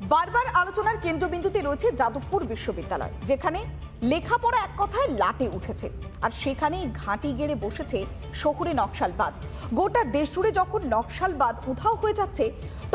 বারবার আলোচনার কেন্দ্রবিন্দুতে রয়েছে যাদবপুর বিশ্ববিদ্যালয়, যেখানে লেখাপড়া এক কথায় লাটে উঠেছে, আর সেখানেই ঘাঁটি গেড়ে বসেছে শহুরে নকশালবাদ। গোটা দেশ জুড়ে যখন নকশালবাদ উধাও হয়ে যাচ্ছে,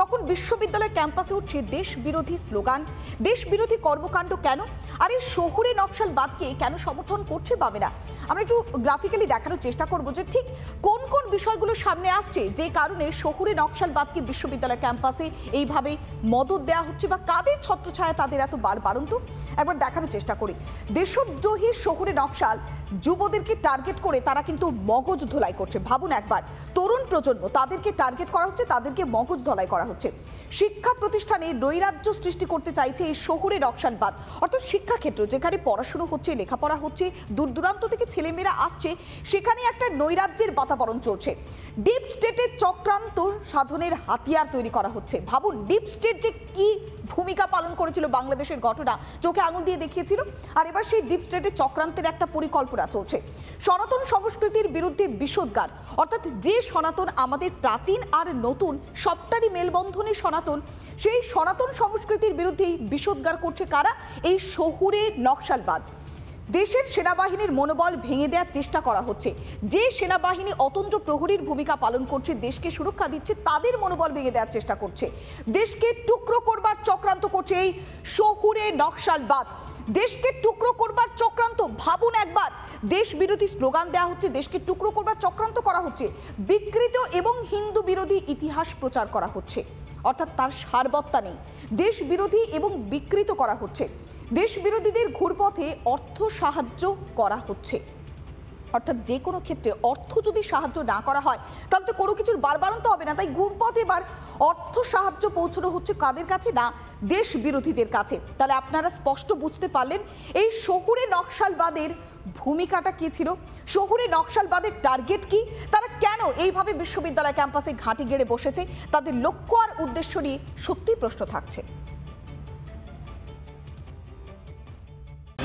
তখন বিশ্ববিদ্যালয় ক্যাম্পাসে উঠছে দেশ বিরোধী স্লোগান, দেশ বিরোধী কর্মকাণ্ড। কেন? আর এই শহুরে নকশালবাদকে কেন সমর্থন করছে বামেরা? আমরা একটু গ্রাফিক্যালি দেখানোর চেষ্টা করবো যে ঠিক কোন কোন বিষয়গুলো সামনে আসছে, যে কারণে শহুরে নকশালবাদকে বিশ্ববিদ্যালয় ক্যাম্পাসে এইভাবে মদত দেওয়া হচ্ছে, বা কাদের ছত্রছায়া তাদের এত বারবারন্ত। একবার দেখানোর চেষ্টা করি। দেশদ্রোহী শহুরে নকশাল যুবদেরকে টার্গেট করে তারা কিন্তু মগজ ধোলাই করছে। ভাবুন একবার, তরুণ প্রজন্ম, তাদেরকে টার্গেট করা হচ্ছে, তাদেরকে মগজ ধোলাই করা হচ্ছে। শিক্ষা প্রতিষ্ঠানে নৈরাজ্য সৃষ্টি করতে চাইছে এই শহুরে নকশালবাদ, অর্থাৎ শিক্ষাক্ষেত্র যেখানে পড়াশুনো হচ্ছে, লেখাপড়া হচ্ছে, দূর দূরান্ত থেকে ছেলেমেয়েরা আসছে, সেখানে একটা নৈরাজ্যের বাতাবরণ চলছে। ডিপ স্টেটের চক্রান্ত সাধনের হাতিয়ার তৈরি করা হচ্ছে। ভাবুন, ডিপ স্টেট যে কি ভূমিকা পালন করেছিল বাংলাদেশের ঘটনা চোখে আঙুল দিয়ে দেখিয়েছিল, আর এবার সেই ডিপ স্টেটের চক্রান্তের একটা পরিকল্পনা চলছে। সনাতন সংস্কৃতির বিরুদ্ধে বিষোদ্গার, অর্থাৎ যে সনাতন আমাদের প্রাচীন আর নতুন সবটারই মেলবন্ধনে সনাতন, সেই সনাতন সংস্কৃতির বিরুদ্ধেই বিষোদ্গার করছে কারা? এই শহুরে নকশালবাদ। দেশের সেনাবাহিনীর মনোবল ভেঙে দেওয়ার চেষ্টা করা হচ্ছে। যে সেনাবাহিনী অতন্ত্র প্রহরীর ভূমিকা পালন করছে, দেশকে সুরক্ষা দিচ্ছে, তাদের মনোবল ভেঙে দেওয়ার চেষ্টা করছে। দেশকে টুকরো করবার চক্রান্ত করছে এই শহুরে নকশালবাদ। দেশকে টুকরো করবার চক্রান্ত। ভাবুন একবার, দেশ বিরোধী স্লোগান দেওয়া হচ্ছে, দেশকে টুকরো করবার চক্রান্ত করা হচ্ছে, বিকৃত এবং হিন্দু বিরোধী ইতিহাস প্রচার করা হচ্ছে, অর্থাৎ তার সারবত্তা নেই। দেশ বিরোধী এবং বিকৃত করা হচ্ছে। দেশ বিরোধীদের ঘুরপথে অর্থ সাহায্য করা হচ্ছে, অর্থাৎ যে কোনো ক্ষেত্রে অর্থ যদি সাহায্য না করা হয় তাহলে তো কোনো কিছুর বারবারন্ত হবে না। তাই ঘুরপথে এবার অর্থ সাহায্য পৌঁছানো হচ্ছে কাদের কাছে? না, দেশ বিরোধীদের কাছে। তাহলে আপনারা স্পষ্ট বুঝতে পারলেন এই শহুরে নকশালবাদের ভূমিকাটা কি ছিল, শহুরে নকশালবাদের টার্গেট কি, তারা কেন এইভাবে বিশ্ববিদ্যালয় ক্যাম্পাসে ঘাঁটি গেড়ে বসেছে, তাদের লক্ষ্য আর উদ্দেশ্য নিয়ে সত্যিই প্রশ্ন থাকছে।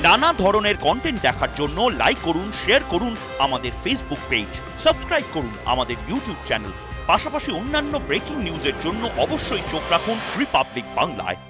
নানা ধরনের কন্টেন্ট দেখার জন্য লাইক করুন, শেয়ার করুন আমাদের ফেসবুক পেজ, সাবস্ক্রাইব করুন আমাদের ইউটিউব চ্যানেল। পাশাপাশি অন্যান্য ব্রেকিং নিউজের জন্য অবশ্যই চোখ রাখুন রিপাবলিক বাংলায়।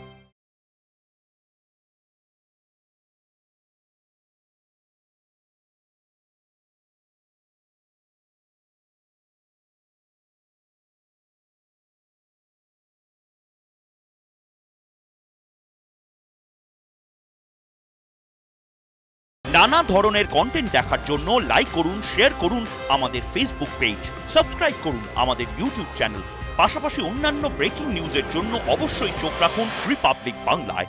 নানা ধরনের কন্টেন্ট দেখার জন্য লাইক করুন, শেয়ার করুন আমাদের ফেসবুক পেজ, সাবস্ক্রাইব করুন আমাদের ইউটিউব চ্যানেল। পাশাপাশি অন্যান্য ব্রেকিং নিউজের জন্য অবশ্যই চোখ রাখুন রিপাবলিক বাংলায়।